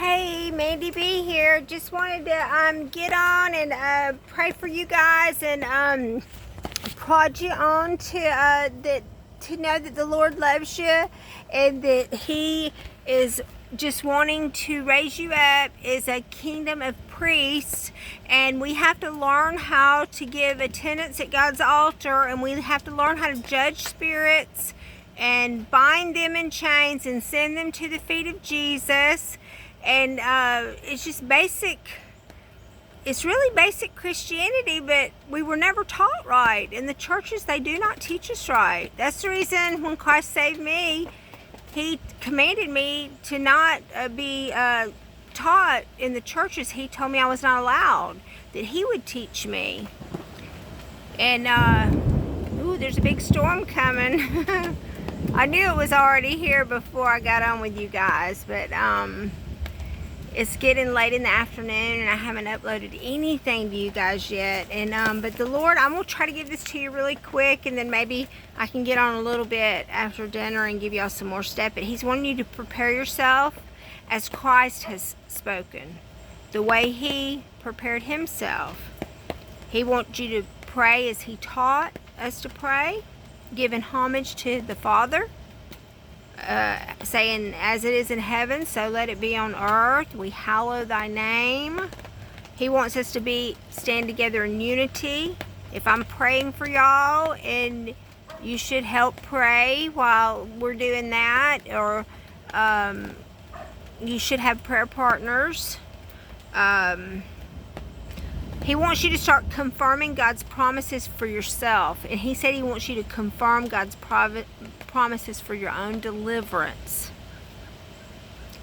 Hey, Mandy B here. Just wanted to get on and pray for you guys and prod you on to to know that the Lord loves you and that He is just wanting to raise you up as a kingdom of priests. And we have to learn how to give attendance at God's altar, and we have to learn how to judge spirits and bind them in chains and send them to the feet of Jesus. And it's just basic, it's really basic Christianity, but we were never taught right. In the churches, they do not teach us right. That's the reason when Christ saved me, He commanded me to not be taught in the churches. He told me I was not allowed, that He would teach me. And, ooh, there's a big storm coming. I knew it was already here before I got on with you guys, but it's getting late in the afternoon and I haven't uploaded anything to you guys yet. And but the Lord, I'm gonna try to give this to you really quick, and then maybe I can get on a little bit after dinner and give y'all some more stuff. But He's wanting you to prepare yourself as Christ has spoken, the way He prepared Himself. He wants you to pray as He taught us to pray, giving homage to the Father, saying, as it is in heaven, so let it be on earth. We hallow thy name. He wants us to stand together in unity. If I'm praying for y'all, and you should help pray while we're doing that, or you should have prayer partners. He wants you to start confirming God's promises for yourself. And He said He wants you to confirm God's promises for your own deliverance.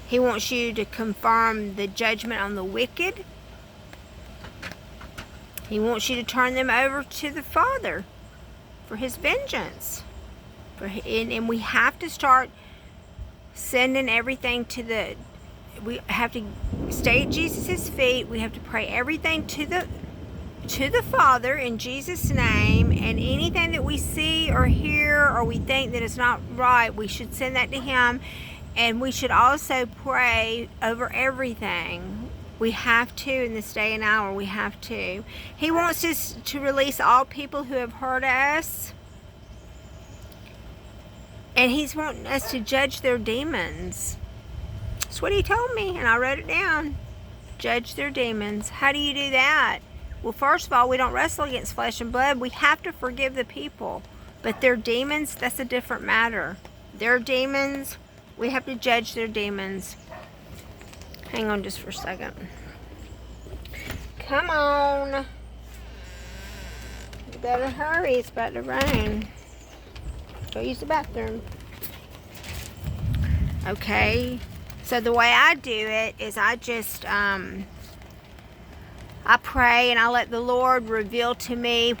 He wants you to confirm the judgment on the wicked. He wants you to turn them over to the Father for His vengeance. And we have to start sending everything to we have to stay at Jesus' feet. We have to pray everything to the Father in Jesus' name, and anything that we see or hear or we think that is not right, we should send that to Him. And we should also pray over everything. We have to in this day and hour. We have to. He wants us to release all people who have hurt us, and He's wanting us to judge their demons. That's what He told me, and I wrote it down. Judge their demons. How do you do that? Well, first of all, we don't wrestle against flesh and blood. We have to forgive the people. But their demons, that's a different matter. Their demons, we have to judge their demons. Hang on just for a second. Come on. You better hurry. It's about to rain. Go use the bathroom. Okay. So the way I do it is I just, I pray and I let the Lord reveal to me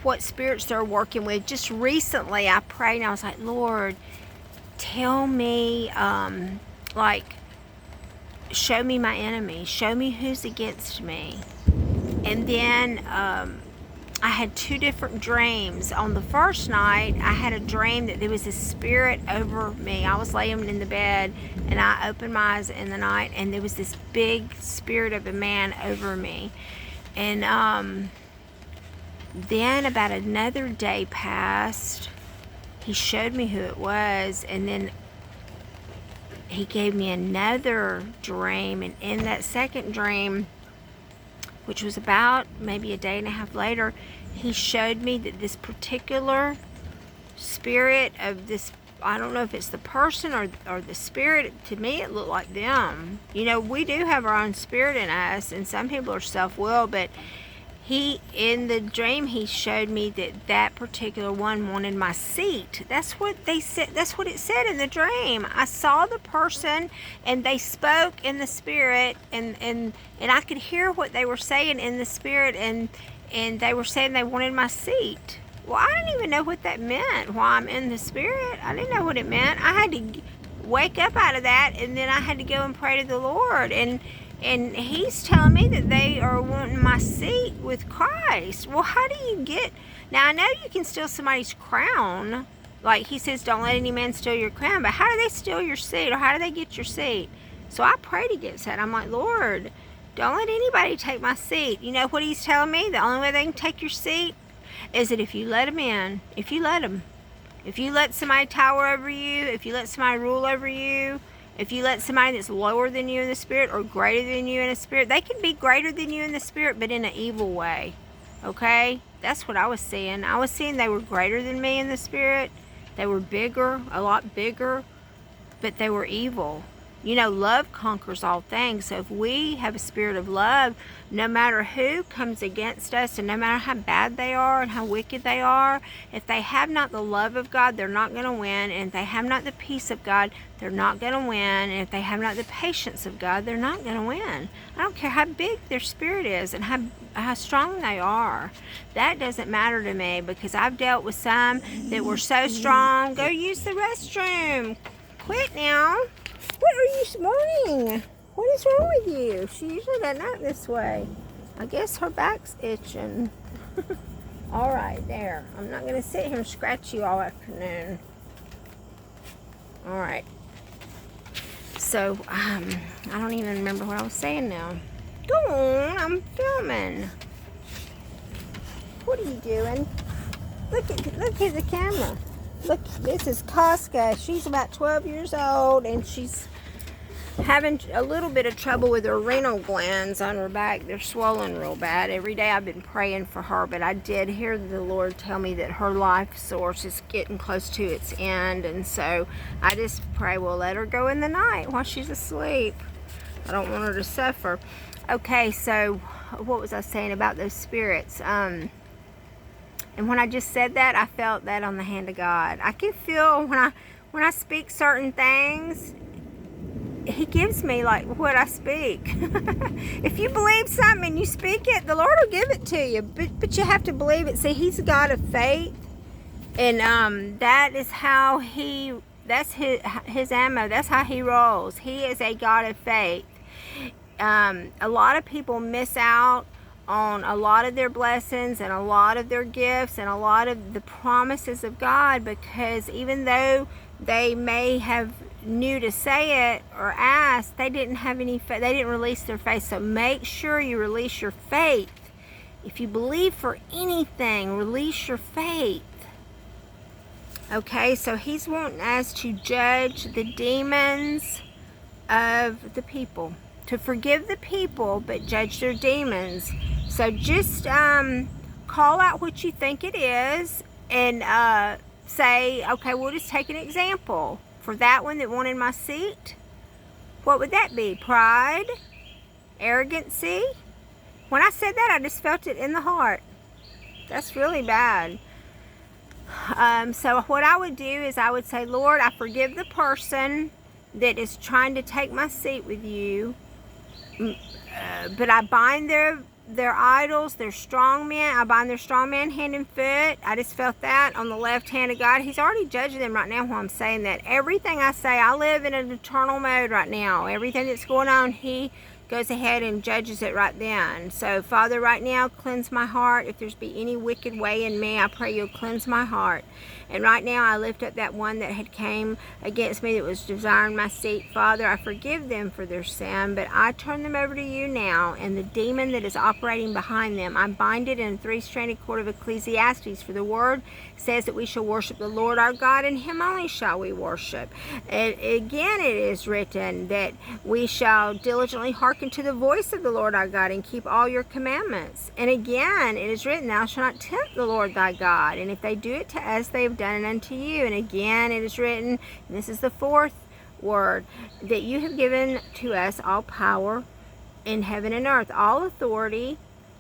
what spirits they're working with. Just recently I prayed and I was like, Lord, tell me, show me my enemy. Show me who's against me. And then I had two different dreams. On the first night, I had a dream that there was a spirit over me. I was laying in the bed, and I opened my eyes in the night, and there was this big spirit of a man over me. And then about another day passed. He showed me who it was, and then He gave me another dream. And in that second dream, which was about maybe a day and a half later, He showed me that this particular spirit of this, I don't know if it's the person or the spirit, to me it looked like them. You know, we do have our own spirit in us, and some people are self-willed, but in the dream, He showed me that particular one wanted my seat. That's what they said. That's what it said in the dream. I saw the person, and they spoke in the spirit, and I could hear what they were saying in the spirit, and they were saying they wanted my seat. Well, I didn't even know what that meant. While I'm in the spirit, I didn't know what it meant. I had to wake up out of that, and then I had to go and pray to the Lord, and He's telling me that they are wanting my seat with Christ. Well, how do you get... Now, I know you can steal somebody's crown. Like He says, don't let any man steal your crown. But how do they steal your seat? Or how do they get your seat? So I prayed against that. I'm like, Lord, don't let anybody take my seat. You know what he's telling me? The only way they can take your seat is that if you let them in. If you let them. If you let somebody tower over you, if you let somebody rule over you, if you let somebody that's lower than you in the spirit or greater than you in the spirit, they can be greater than you in the spirit, but in an evil way. Okay? That's what I was seeing. I was seeing they were greater than me in the spirit. They were bigger, a lot bigger, but they were evil. You know, love conquers all things. So if we have a spirit of love, no matter who comes against us and no matter how bad they are and how wicked they are, if they have not the love of God, they're not going to win. And if they have not the peace of God, they're not going to win. And if they have not the patience of God, they're not going to win. I don't care how big their spirit is and how strong they are. That doesn't matter to me, because I've dealt with some that were so strong. Go use the restroom. Quit now. What are you smarting? What is wrong with you? She usually doesn't act this way. I guess her back's itching. All right, there. I'm not going to sit here and scratch you all afternoon. All right. So, I don't even remember what I was saying now. Go on, I'm filming. What are you doing? Look at the camera. Look, this is Casca. She's about 12 years old, and she's having a little bit of trouble with her renal glands on her back. They're swollen real bad. Every day I've been praying for her, but I did hear the Lord tell me that her life source is getting close to its end, and so I just pray, well, let her go in the night while she's asleep. I don't want her to suffer. Okay, so what was I saying about those spirits? And when I just said that, I felt that on the hand of God. I can feel when I speak certain things, he gives me like what I speak. If you believe something and you speak it, the Lord will give it to you. But you have to believe it. See, he's a God of faith. And that is how that's his ammo. That's how he rolls. He is a God of faith. A lot of people miss out on a lot of their blessings and a lot of their gifts and a lot of the promises of God, because even though they may have knew to say it or ask, they didn't have any faith. They didn't release their faith. So make sure you release your faith. If you believe for anything, release your faith. Okay, so he's wanting us to judge the demons of the people, to forgive the people but judge their demons. So just call out what you think it is, and say, okay, we'll just take an example. For that one that wanted my seat, what would that be? Pride? Arrogancy? When I said that, I just felt it in the heart. That's really bad. So what I would do is I would say, Lord, I forgive the person that is trying to take my seat with you, but I bind their idols, their strong men. I bind their strong man hand and foot. I just felt that on the left hand of God. He's already judging them right now while I'm saying that. Everything I say, I live in an eternal mode right now. Everything that's going on, he goes ahead and judges it right then. So, Father, right now, cleanse my heart. If there's be any wicked way in me, I pray you'll cleanse my heart. And right now, I lift up that one that had came against me that was desiring my seat. Father, I forgive them for their sin, but I turn them over to you now. And the demon that is operating behind them, I bind it in a three-stranded cord of Ecclesiastes. For the word says that we shall worship the Lord our God, and him only shall we worship. And again, it is written that we shall diligently hearken to the voice of the Lord our God and keep all your commandments. And again, it is written, thou shalt not tempt the Lord thy God. And if they do it to us, they have done it unto you. And again, it is written, and this is the fourth word, that you have given to us all power in heaven and earth, all authority,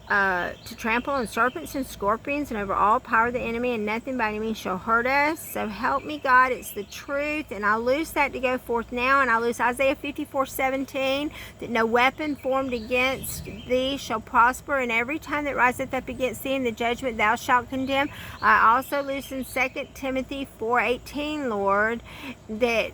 to trample on serpents and scorpions and over all power of the enemy, and nothing by any means shall hurt us. So help me, God. It's the truth, and I loose that to go forth now, and I loose Isaiah 54:17, that no weapon formed against thee shall prosper, and every time that riseth up against thee in the judgment thou shalt condemn. I also loose in 2 Timothy 4:18, Lord, that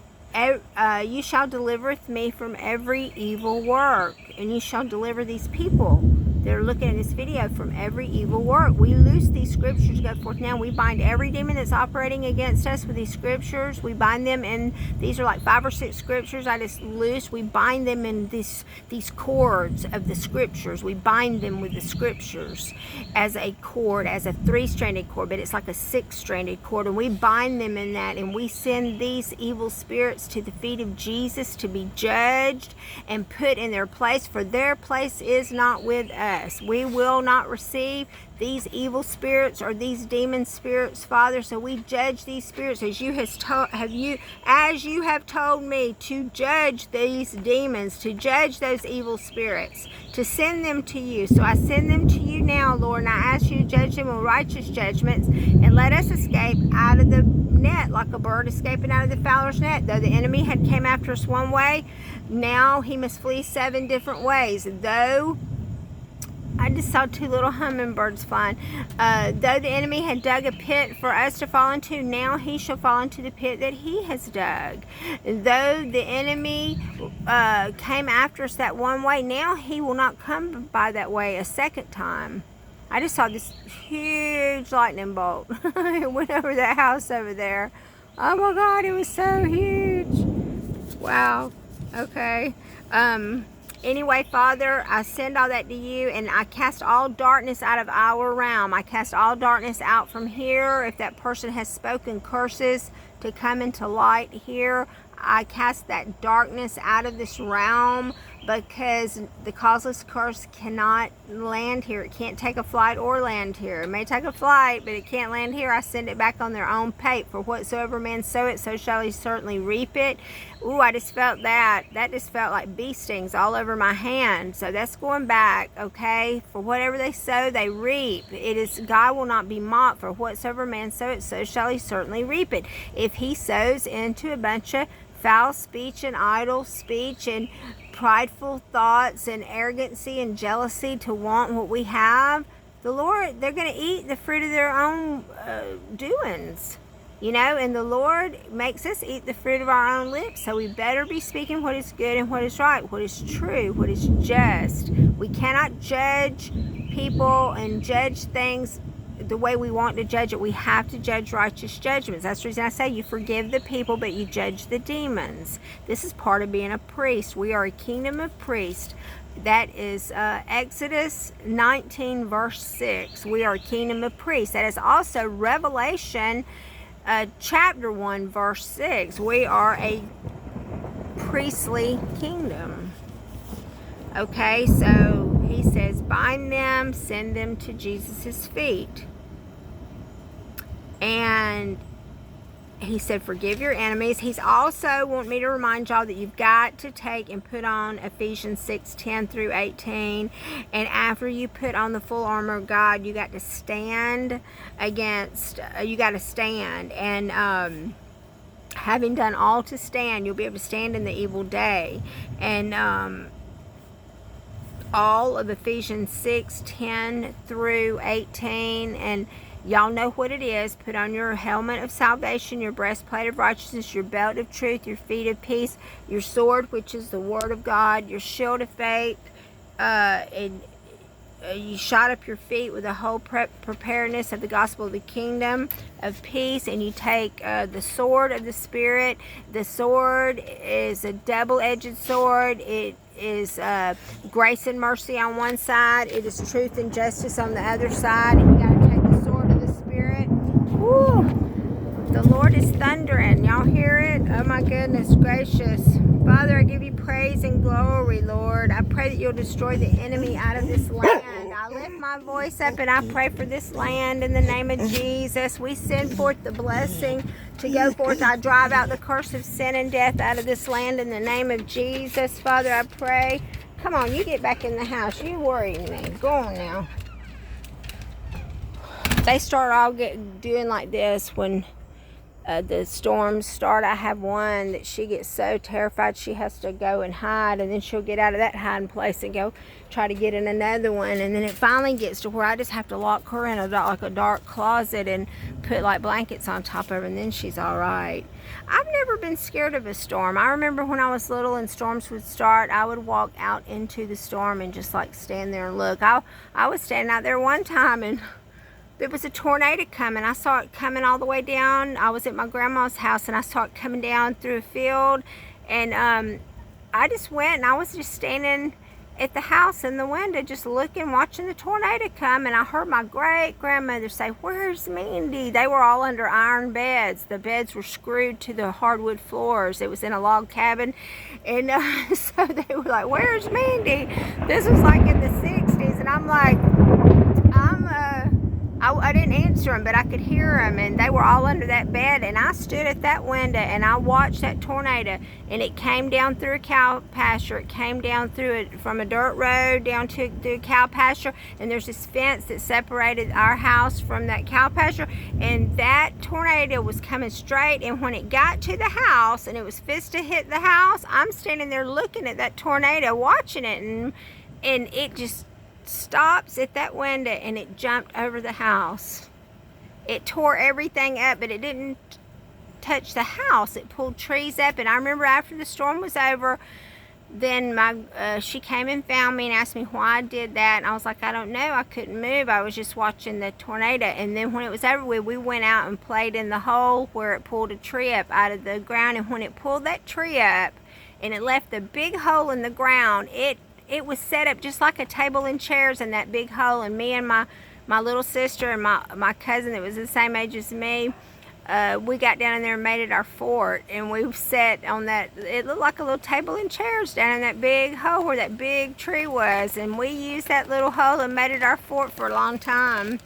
you shall deliver me from every evil work, and you shall deliver these people that are looking at this video from every evil work. We loose these scriptures, go forth now. We bind every demon that's operating against us with these scriptures. We bind them in, these are like 5 or 6 scriptures I just loose. We bind them in these cords of the scriptures. We bind them with the scriptures as a cord, as a 3-stranded cord, but it's like a 6-stranded cord, and we bind them in that, and we send these evil spirits to the feet of Jesus to be judged and put in their place, for their place is not with us. We will not receive these evil spirits or these demon spirits, Father. So we judge these spirits as you have told me to judge these demons, to judge those evil spirits, to send them to you. So I send them to you now, Lord, and I ask you to judge them with righteous judgments, and let us escape out of the net like a bird escaping out of the fowler's net. Though the enemy had came after us one way, now he must flee 7 different ways. Though I just saw 2 little hummingbirds flying. Though the enemy had dug a pit for us to fall into, now he shall fall into the pit that he has dug. Though the enemy came after us that one way, now he will not come by that way a second time. I just saw this huge lightning bolt. It went over that house over there. Oh my God, it was so huge. Wow. Okay. Anyway, Father, I send all that to you, and I cast all darkness out of our realm. I cast all darkness out from here. If that person has spoken curses to come into light here, I cast that darkness out of this realm, because the causeless curse cannot land here. It can't take a flight or land here. It may take a flight, but it can't land here. I send it back on their own pate. For whatsoever man sow it, so shall he certainly reap it. Ooh, I just felt that. That just felt like bee stings all over my hand. So that's going back, okay? For whatever they sow, they reap. It is, God will not be mocked. For whatsoever man sow it, so shall he certainly reap it. If he sows into a bunch of foul speech and idle speech and prideful thoughts and arrogancy and jealousy to want what we have, the Lord, they're going to eat the fruit of their own doings, you know, and the Lord makes us eat the fruit of our own lips. So we better be speaking what is good and what is right, what is true, what is just. We cannot judge people and judge things the way we want to judge it. We have to judge righteous judgments. That's the reason I say you forgive the people, but you judge the demons. This is part of being a priest. We are a kingdom of priests. That is Exodus 19 verse 6. We are a kingdom of priests. That is also Revelation chapter 1 verse 6. We are a priestly kingdom. Okay, so he says, bind them, send them to Jesus' feet. And he said, forgive your enemies. He's also want me to remind y'all that you've got to take and put on Ephesians 6:10 through 18. And after you put on the full armor of God, you got to stand against, And having done all to stand, you'll be able to stand in the evil day. And all of Ephesians 6:10 through 18, and y'all know what it is. Put on your helmet of salvation, your breastplate of righteousness, your belt of truth, your feet of peace, your sword, which is the word of God, your shield of faith, and you shod up your feet with the whole preparedness of the gospel of the kingdom of peace, and you take the sword of the Spirit. The sword is a double-edged sword. It is grace and mercy on one side. It is truth and justice on the other side. And you got to take the sword of the Spirit. Woo! The Lord is thundering. Y'all hear it? Oh my goodness gracious. Father, I give you praise and glory, Lord. I pray that you'll destroy the enemy out of this land. I lift my voice up and I pray for this land in the name of Jesus. We send forth the blessing to go forth. I drive out the curse of sin and death out of this land in the name of Jesus. Father, I pray. Come on, you get back in the house. You worrying me. Go on now. They start all doing like this when the storms start. I have one that she gets so terrified she has to go and hide, and then she'll get out of that hiding place and go try to get in another one, and then it finally gets to where I just have to lock her in a dark closet and put like blankets on top of her, and then she's all right. I've never been scared of a storm. I remember when I was little and storms would start, I would walk out into the storm and just like stand there and look. I was standing out there one time and there was a tornado coming. I saw it coming all the way down. I was at my grandma's house and I saw it coming down through a field, and I just went and I was just standing at the house in the window just looking, watching the tornado come, and I heard my great grandmother say, "Where's Mandy?" They were all under iron beds. The beds were screwed to the hardwood floors. It was in a log cabin, and so they were like, "Where's Mandy?" This was like in the 60s, and I'm like, I didn't answer them, but I could hear them, and they were all under that bed, and I stood at that window and I watched that tornado, and it came down through a cow pasture. It came down through it from a dirt road down to a cow pasture, and there's this fence that separated our house from that cow pasture, and that tornado was coming straight, and when it got to the house and it was fist to hit the house, I'm standing there looking at that tornado, watching it, and it just stops at that window and it jumped over the house. It tore everything up, but it didn't touch the house. It pulled trees up, and I remember after the storm was over, then she came and found me and asked me why I did that, and I was like, I don't know, I couldn't move, I was just watching the tornado. And then when it was over with, we went out and played in the hole where it pulled a tree up out of the ground, and when it pulled that tree up and it left a big hole in the ground, it was set up just like a table and chairs in that big hole, and me and my little sister and my cousin that was the same age as me, we got down in there and made it our fort, and we sat on that. It looked like a little table and chairs down in that big hole where that big tree was, and we used that little hole and made it our fort for a long time.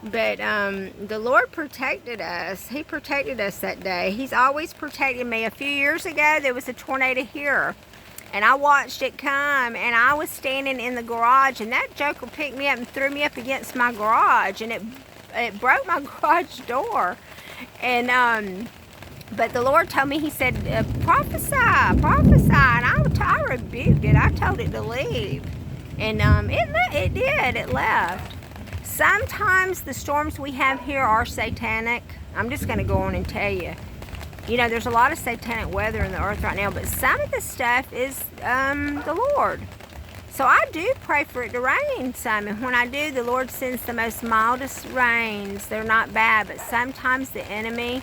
But the Lord protected us. He protected us that day. He's always protected me. A few years ago there was a tornado here, and I watched it come, and I was standing in the garage, and that joker picked me up and threw me up against my garage, and it broke my garage door. And but the Lord told me, he said, prophesy, and I rebuked it. I told it to leave, and it did. It left. Sometimes the storms we have here are satanic. I'm just going to go on and tell you. You know, there's a lot of satanic weather in the earth right now, but some of the stuff is the Lord. So I do pray for it to rain some, and when I do, the Lord sends the most mildest rains. They're not bad, but sometimes the enemy,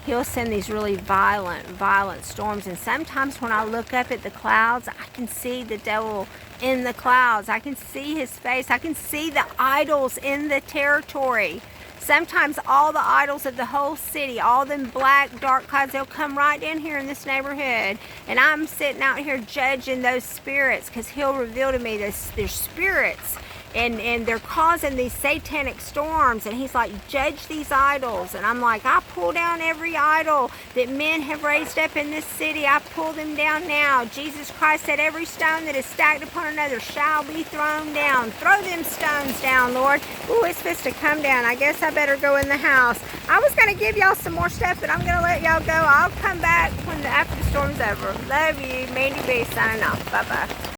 he'll send these really violent storms, and sometimes when I look up at the clouds, I can see the devil in the clouds. I can see his face. I can see the idols in the territory. Sometimes all the idols of the whole city, all them black, dark clouds, they'll come right in here in this neighborhood. And I'm sitting out here judging those spirits, because he'll reveal to me there's spirits. And they're causing these satanic storms. And he's like, judge these idols. And I'm like, I pull down every idol that men have raised up in this city. I pull them down now. Jesus Christ said, every stone that is stacked upon another shall be thrown down. Throw them stones down, Lord. Ooh, it's supposed to come down. I guess I better go in the house. I was going to give y'all some more stuff, but I'm going to let y'all go. I'll come back after the storm's over. Love you. Mandy B signing off. Bye-bye.